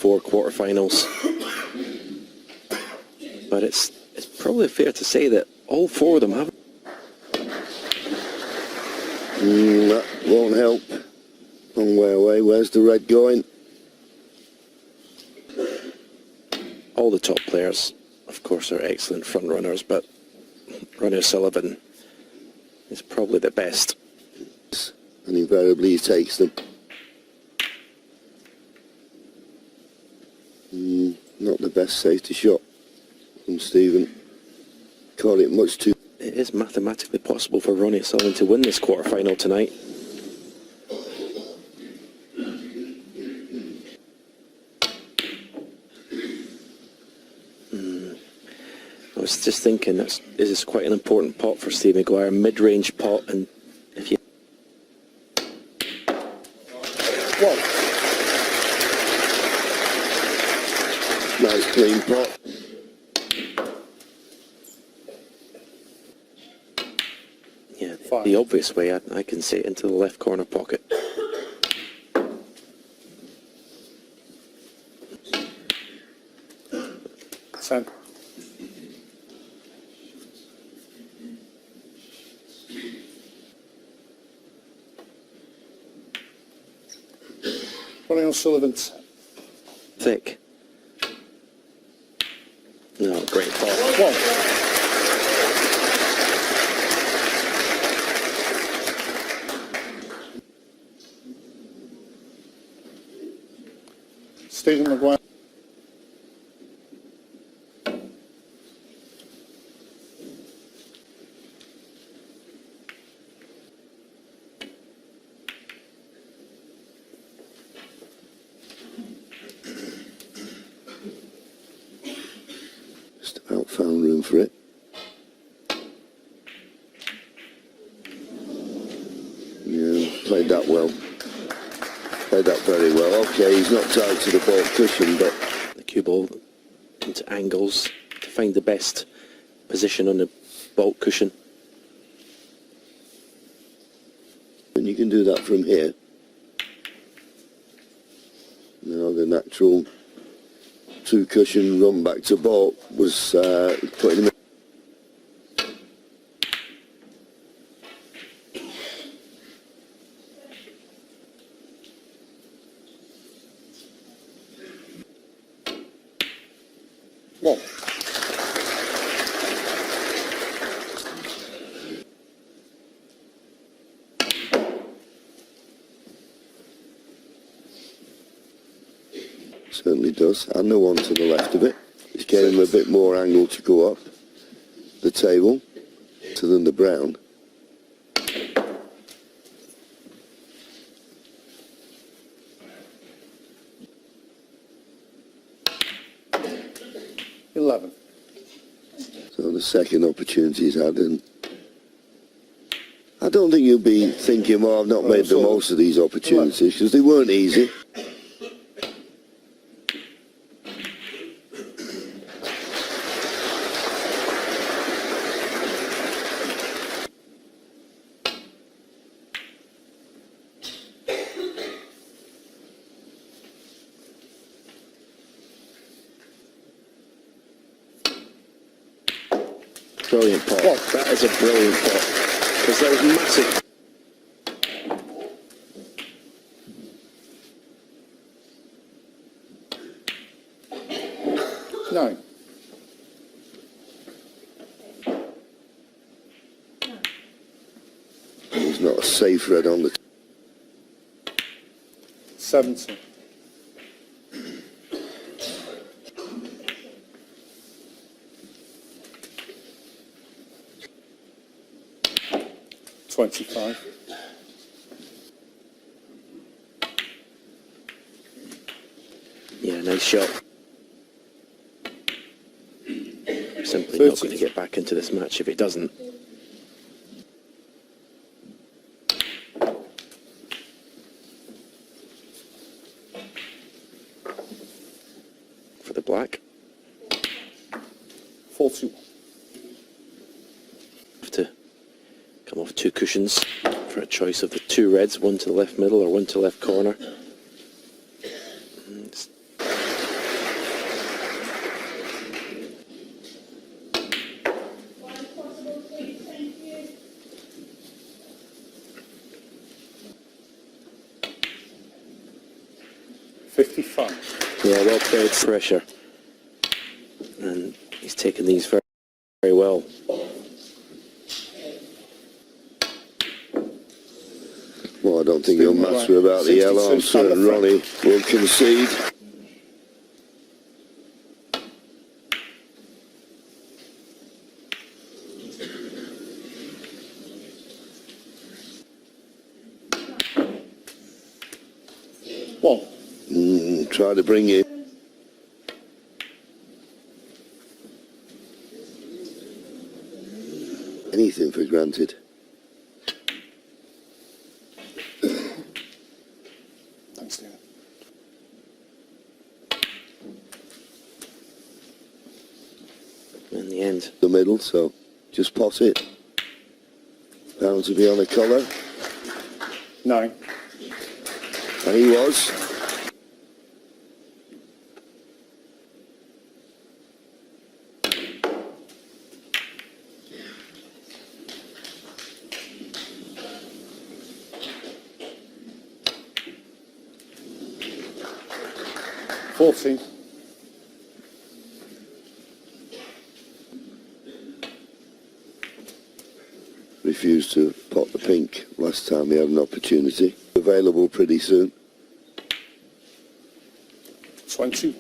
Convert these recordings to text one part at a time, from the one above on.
4 quarterfinals. But it's probably fair to say that all 4 of them have. That won't help. Long way away. Where's the red going? All the top players, of course, are excellent front runners, but Ronnie O'Sullivan is probably the best. And invariably he takes them. Not the best safety shot from Stephen. Caught it much too. It is mathematically possible for Ronnie O'Sullivan to win this quarterfinal tonight. I was just thinking, this is quite an important pot for Steve Maguire, mid-range pot, and if you... Whoa. Nice clean pot. Yeah, the obvious way, I can see it into the left corner pocket. Sen. Ronnie O'Sullivan's. Thick. No, great pot. Whoa. Stephen Maguire. Just about found room for it. Yeah, played that well. Played that very well. Okay, he's not tied to the ball cushion, but... The cue ball into angles to find the best position on the baulk cushion. And you can do that from here. Now the natural 2 cushion run back to baulk was putting him in. Whoa. Certainly does. And the one to the left of it. It's gave him a bit more angle to go up the table to than the brown. So the second opportunity he's had, and I don't think you'll be thinking, well, I've not made the most of these opportunities, because they weren't easy. Brilliant pot. What? That is a brilliant pot. Because that was massive. No. There's not a safe red on the... 70. $25. Yeah, nice shot. Simply 30. not going to get back into this match if it doesn't. For the black. 41. Have to come off 2 cushions for a choice of the 2 reds, one to the left middle or one to the left corner. 55. Yeah, well played. Pressure. And he's taken these very, very well. Well, I don't think he'll matter about the yellow. I'm certain Ronnie will concede. One. Try to bring it. Anything for granted. Thanks, Stephen. In the end. The middle, so just pot it. Bound to be on a collar. 9. And he was. Fourteen. Refused to pot the pink last time he had an opportunity. Available pretty soon. 20.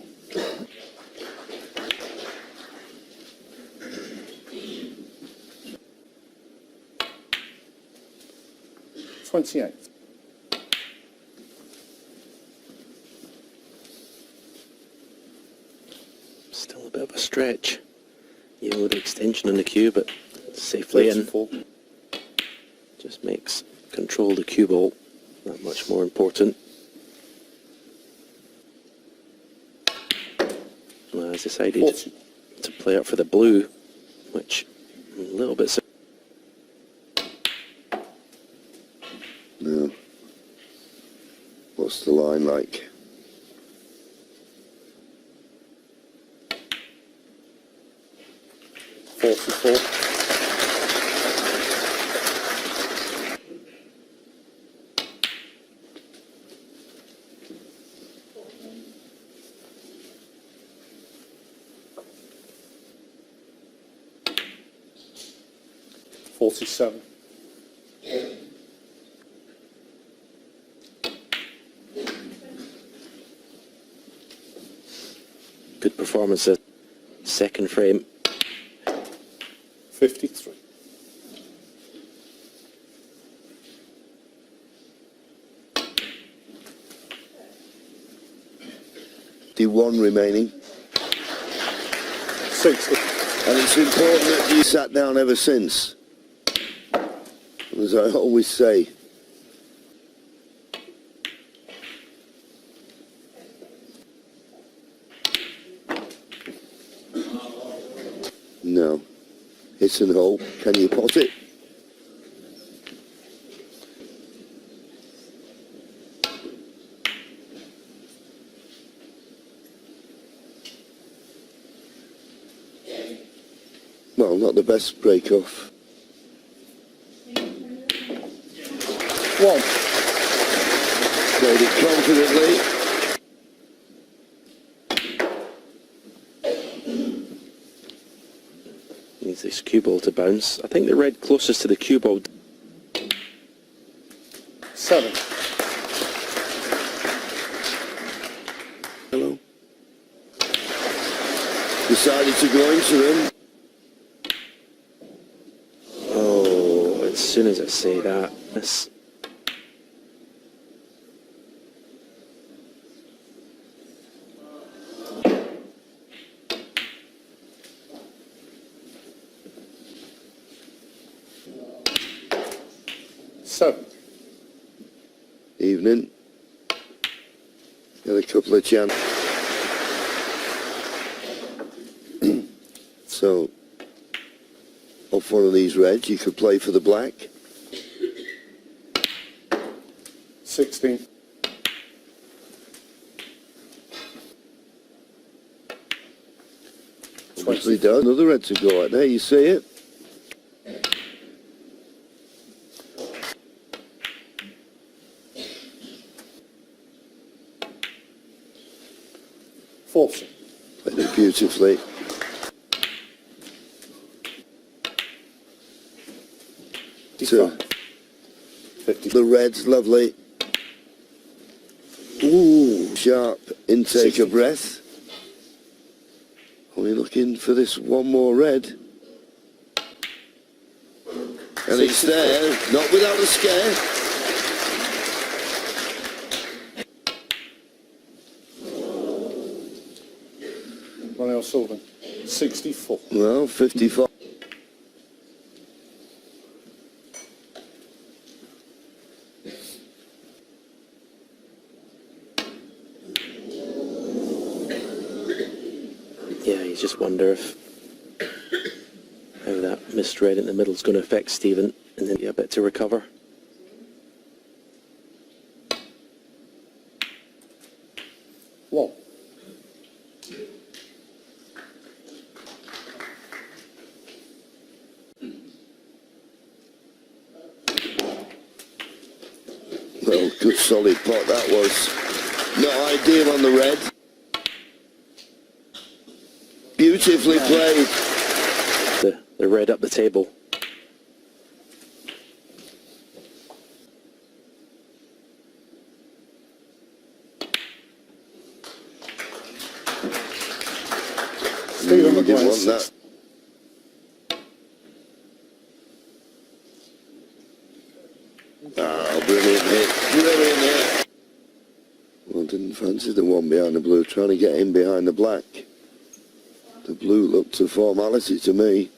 $28. Still a bit of a stretch. Yield extension on the cue, but safely in. 34. Just makes control of the cue ball that much more important. Well, I decided 40. to play up for the blue, which a little bit. No. What's the line like? $44. $47. Good performance at second frame. 53. One remaining. 60. And it's important that you sat down ever since. As I always say. No. Hit and hole. Can you pot it? Well, not the best break-off. 1. Played it confidently. Needs this cue ball to bounce. I think the red closest to the cue ball. 7. Hello. Decided to go into them. Oh, as soon as I say that, this. Evening. Got a couple of chances. So, off one of these reds, you could play for the black. 16. Obviously does. Another red to go out there, you see it? 40. Played it beautifully. 55. 50. The red's lovely. Ooh, sharp intake 60. of breath. Are we looking for this one more red? And it's 64. there, not without a scare. Ronnie O'Sullivan. 64. Well, 55. Yeah, you just wonder if how that missed red in the middle is going to affect Stephen, and then get a bit to recover. One. Well, good solid pot that was. Not ideal on the red. Beautifully played. The red up the table. Stephen You didn't Maguire. want that. Ah, brilliant hit. Brilliant hit. Well, didn't fancy the one behind the blue, trying to get in behind the black. The blue looked a formality to me.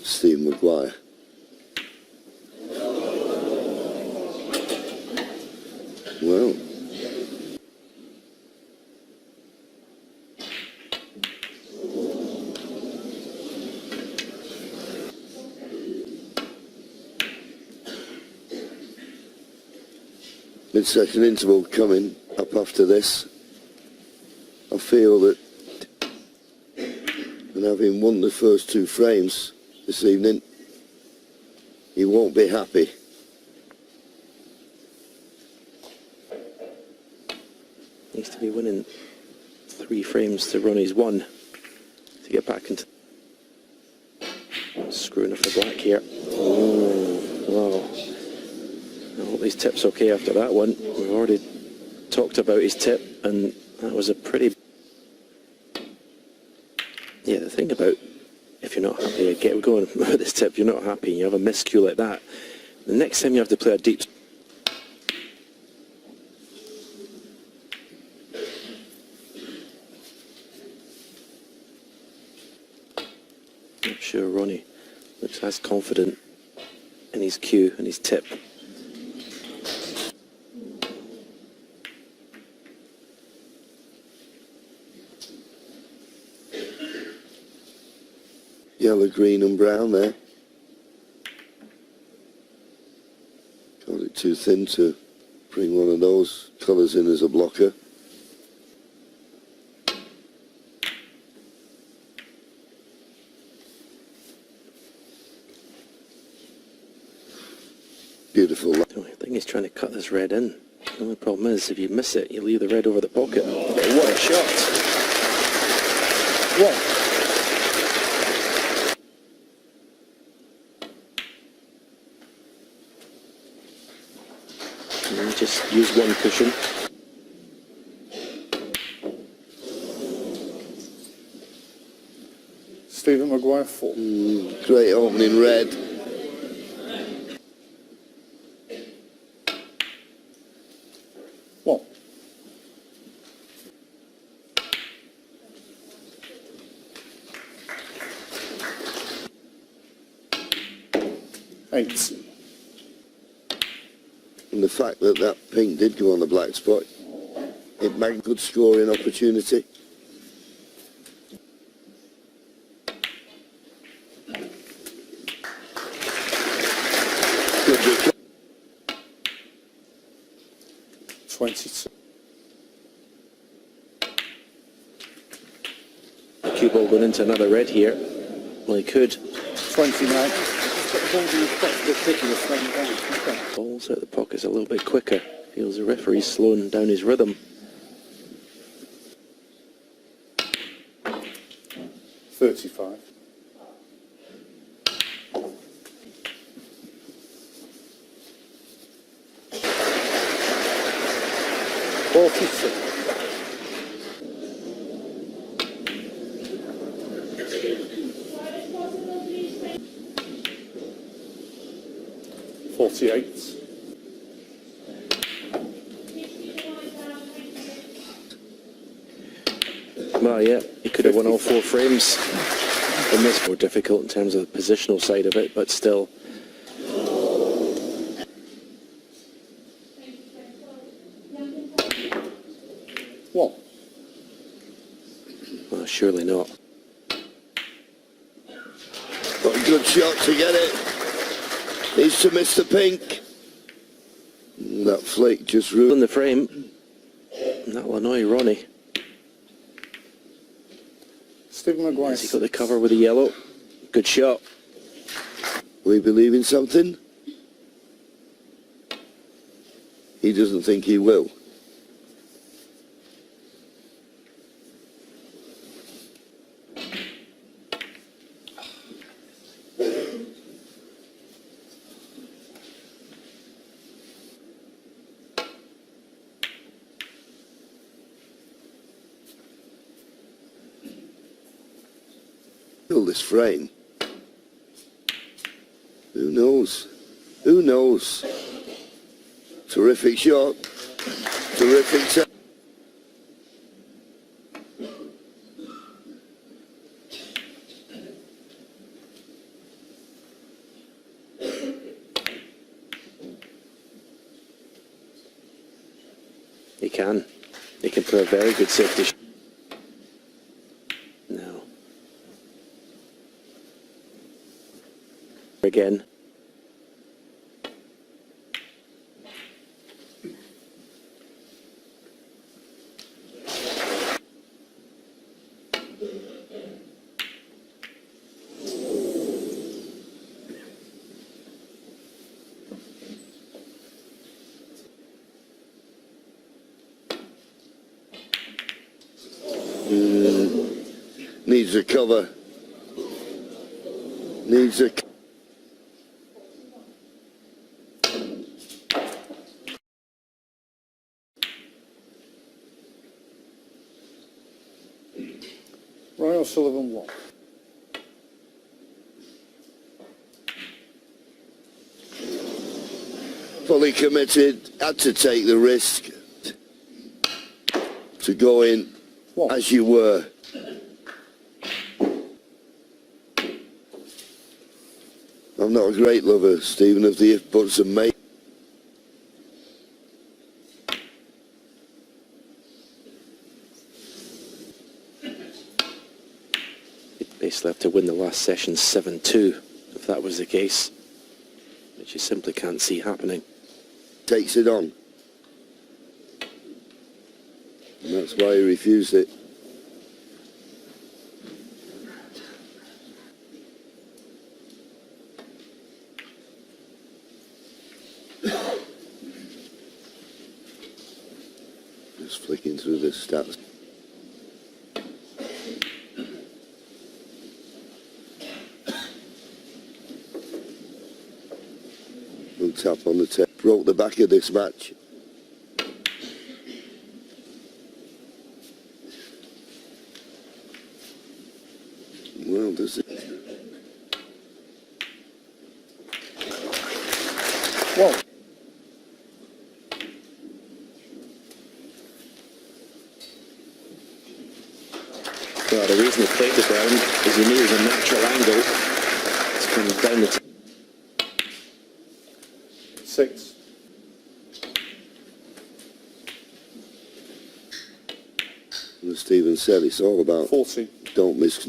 Steve Maguire. Well, mid-second interval coming up after this. I feel that, and having won the first two frames this evening, he won't be happy. Needs to be winning 3 frames to Ronnie's 1 to get back into screwing off the black here. Oh, wow. I hope his tip's okay after that one. We've already talked about his tip, and that was a pretty... Yeah, the thing about if you're not happy, get going with this tip, you're not happy, you have a miscue like that, the next time you have to play a deep... I'm sure Ronnie looks as confident in his cue and his tip. Yellow, green and brown there. Got it too thin to bring one of those colours in as a blocker. Beautiful. The only thing is trying to cut this red in. The only problem is if you miss it, you leave the red over the pocket. Oh, what a shot! One. And just use one cushion. Stephen Maguire. 4. Great opening red. One. Eight. And the fact that that pink did go on the black spot, it made good scoring opportunity. Good recovery. 22. cue ball going into another red here. Well, he could. 29. Balls out the pockets a little bit quicker. Feels the referee's slowing down his rhythm. 35. 46. 48. Well, yeah, he could have won all 4 frames. And this more difficult in terms of the positional side of it, but still. What? Well, surely not. Got a good shot to get it. Needs to miss the pink. That flick just In ruined the frame. And that will annoy Ronnie. Stephen Maguire. Has he got the cover with the yellow? Good shot. We believe in something. He doesn't think he will. Kill this frame. Who knows? Who knows? Terrific shot. Terrific shot. He can. He can play a very good safety shot. No. Again. Needs a cover. Needs a... Ronnie O'Sullivan, what? Fully committed. Had to take the risk to go in What? as you were. I'm not a great lover, Stephen, of the if, buts and maybes. He'd basically have to win the last session 7-2 if that was the case, which you simply can't see happening. Takes it on. And that's why he refused it. Just flicking through the stats. Little tap on the tape. Broke the back of this match. Well, does it? What? Well, the reason he played the ground is he knew it was a natural angle to come down the 6. As Stephen said, it's all about 40. don't miss.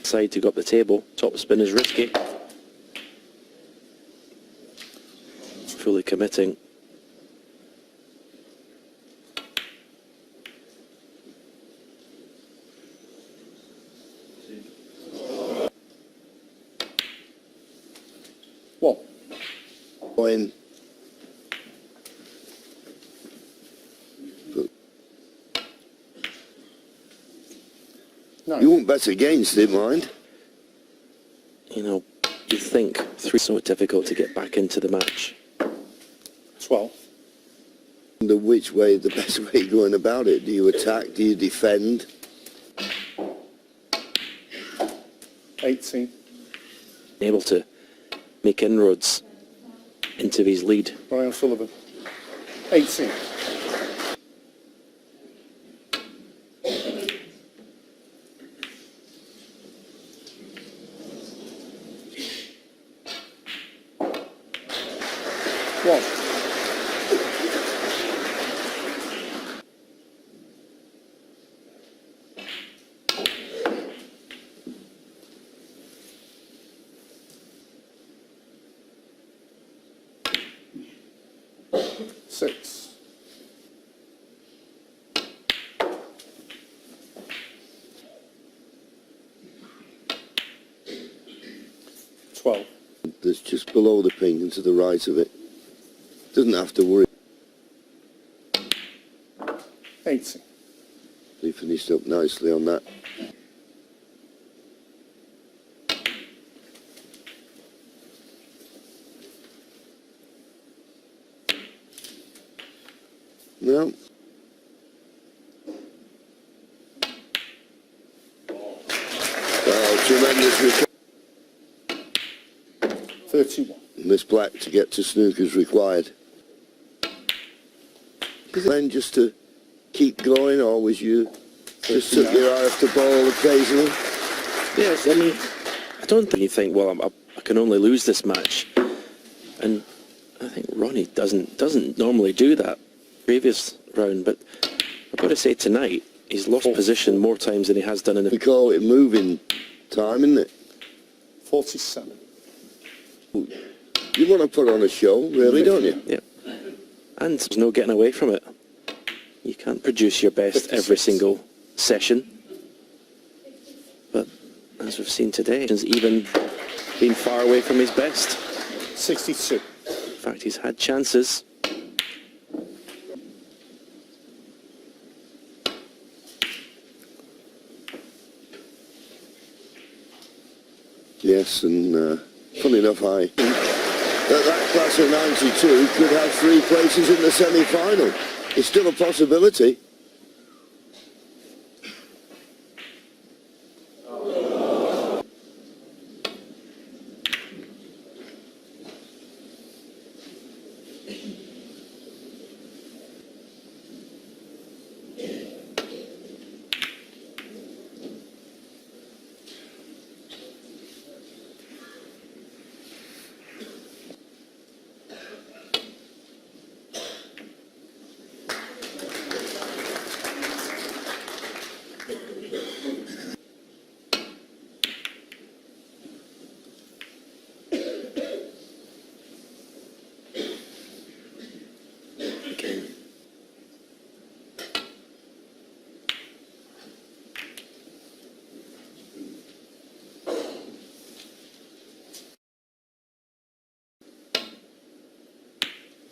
side to go up the table. Top spin is risky. Fully committing. Going. No. You won't bet against it, mind. You know, you think 3 is so difficult to get back into the match. 12. Wonder which way the best way going about it. Do you attack? Do you defend? 18. Able to make inroads into his lead. Ronnie O'Sullivan. 18. One. Six. Twelve. That's just below the pink and to the right of it. Doesn't have to worry. 18. He finished up nicely on that. No. Oh, tremendous recovery. 31. Miss Black to get to snooker's required. Then just to keep going, or was you just took your eye off the ball occasionally? Yes, I mean, I don't think you think, well, I can only lose this match. And I think Ronnie doesn't normally do that previous round, but I've got to say tonight, he's lost position more times than he has done in We the... call it moving time, isn't it? 47. You want to put on a show, really, don't you? Yeah. And there's no getting away from it. You can't produce your best 56. every single session. But as we've seen today, he's even been far away from his best. 62. In fact, he's had chances. Yes, and funny enough, that class of 92 could have 3 places in the semi-final. It's still a possibility. Again.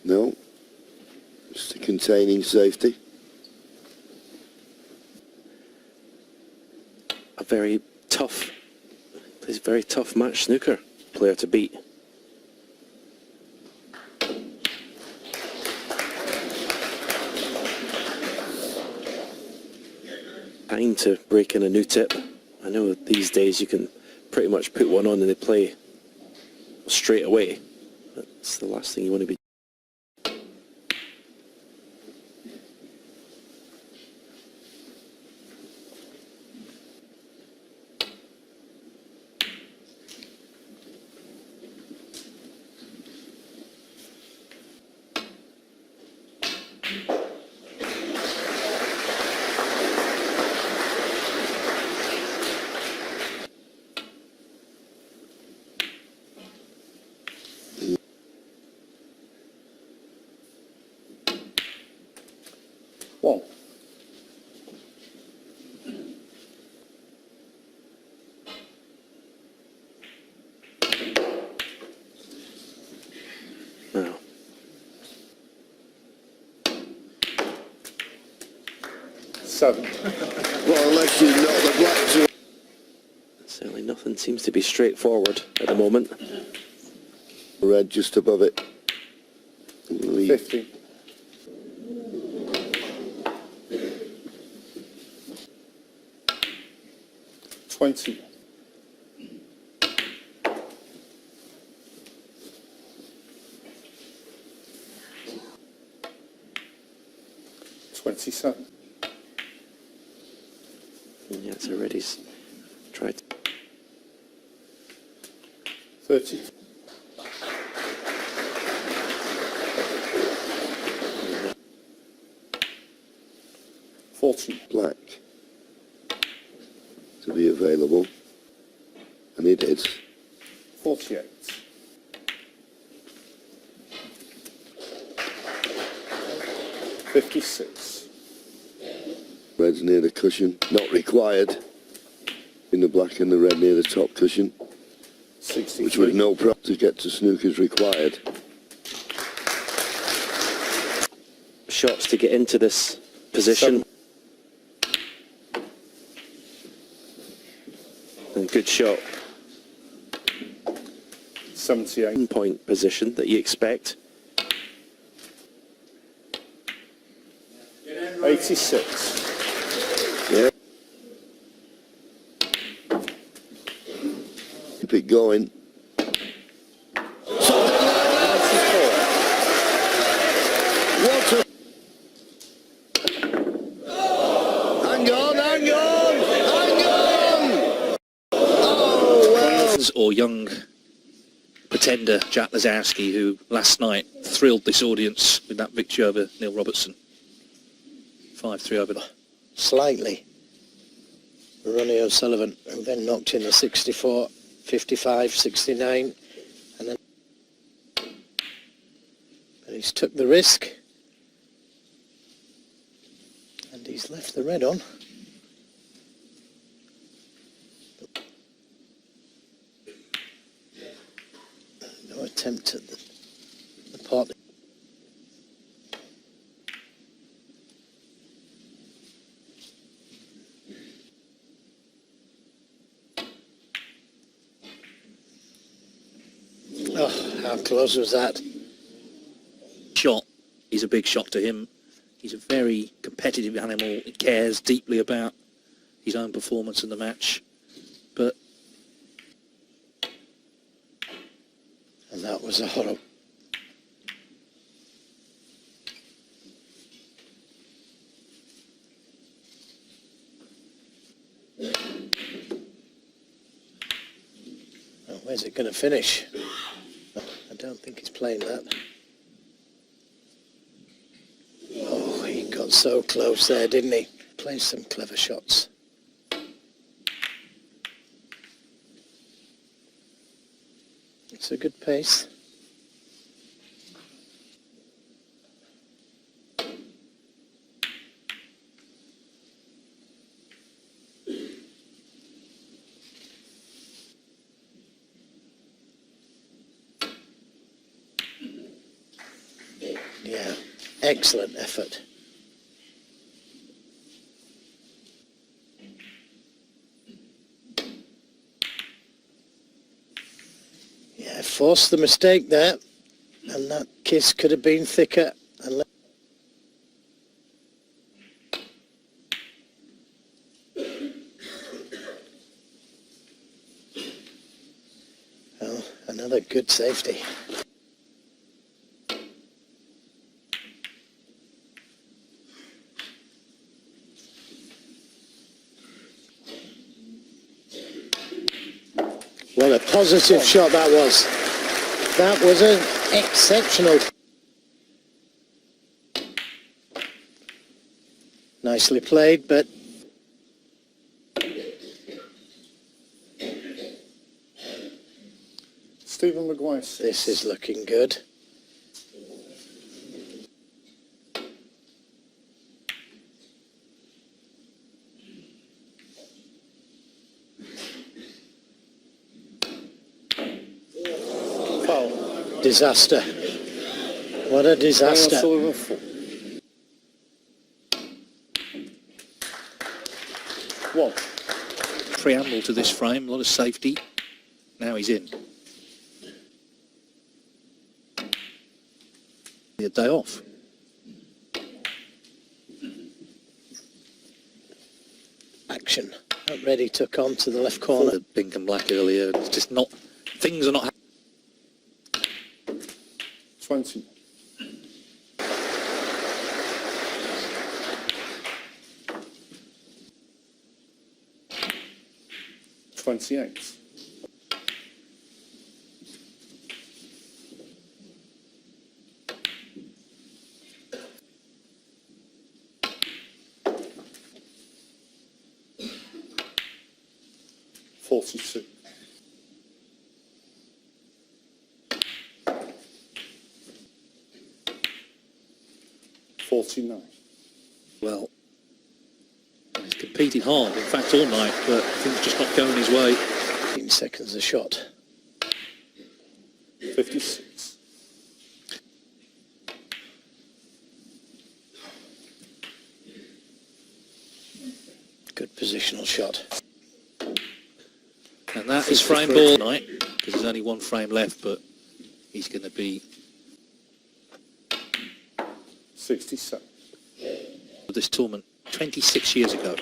No, just a containing safety. A very tough, plays a very tough match snooker player to beat. Time to break in a new tip. I know these days you can pretty much put one on and they play straight away. That's the last thing you want to be. One. 47. Well, unless you knock the black to... Certainly nothing seems to be straightforward at the moment. Red just above it. 50. $20. 27. Yeah, it's already tried. 30. Black to be available, and it is. 48. $56. Red's near the cushion, not required. In the black and the red near the top cushion, 63. which with no problem to get to snooker's required. Shots to get into this position. And good shot. 78. Point position that you expect. 86. Yeah. Keep it going. What a... Hang on, hang on, hang on! Oh, well. Or young pretender Jack Lazarski, who last night thrilled this audience with that victory over Neil Robertson. 5-3 over. Slightly. Ronnie O'Sullivan, who then knocked in a 64, 55, 69, and then but he's took the risk, and he's left the red on. No attempt at the pot. Oh, how close was that? Shot is a big shock to him. He's a very competitive animal. He cares deeply about his own performance in the match. But And that was a horror. Well, where's it going to finish? I don't think he's playing that. Oh, he got so close there, didn't he? Played some clever shots. It's a good pace. Yeah, excellent effort. Yeah, forced the mistake there, and that kiss could have been thicker. And well, another good safety. What a positive shot that was. That was an exceptional. Nicely played, but Stephen Maguire. this is looking good. Foul. Disaster. What a disaster. Sullivan 4. 1. Preamble to this frame, a lot of safety. Now he's in. A day off. Action. Ready took on to the left corner. The pink and black earlier. It's just not. Things are not. 20. $28. 42. 49. Well, he's competed hard, in fact, all night, but things just not going his way. 15 seconds a shot. 56. Good positional shot. And that is frame ball tonight, because there's only one frame left, but he's going to be 67. with this tournament 26 years ago.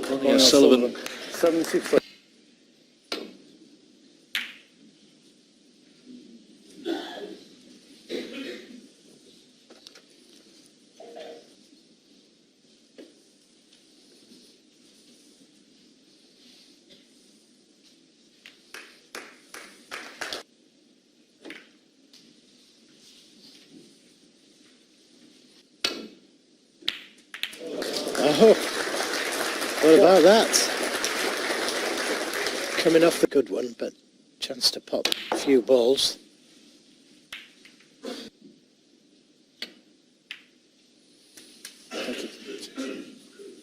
Ronnie O'Sullivan. 73. Oh, what about that? Coming off the good one, but chance to pop a few balls.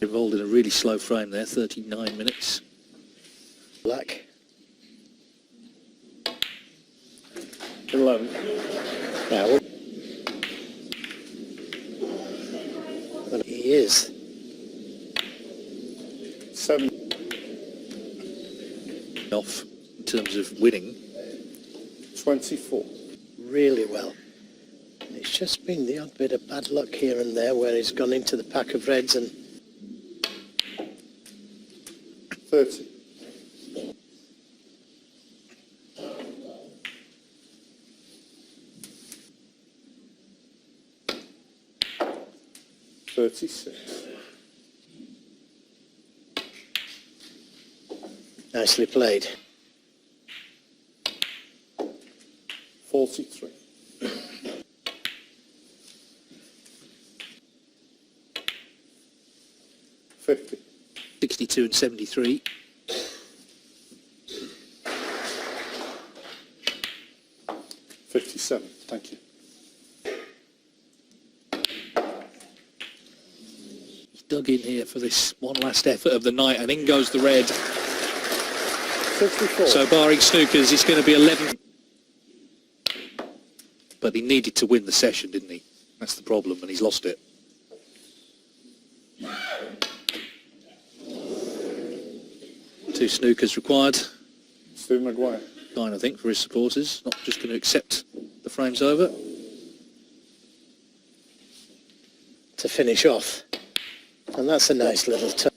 Involved in a really slow frame there, 39 minutes. Black. 11. Now, well, he is. 7. Off in terms of winning. 24. Really well. And it's just been the odd bit of bad luck here and there where he's gone into the pack of reds and 30. 36. nicely played. 43. 50. 62 and 73. 57. Thank you. He's dug in here for this one last effort of the night, and in goes the red. 64. So barring snookers, it's going to be 11. But he needed to win the session, didn't he? That's the problem, and he's lost it. Two snookers required. Steve Maguire. 9, I think, for his supporters. Not just going to accept the frames over. To finish off. And that's a nice little touch.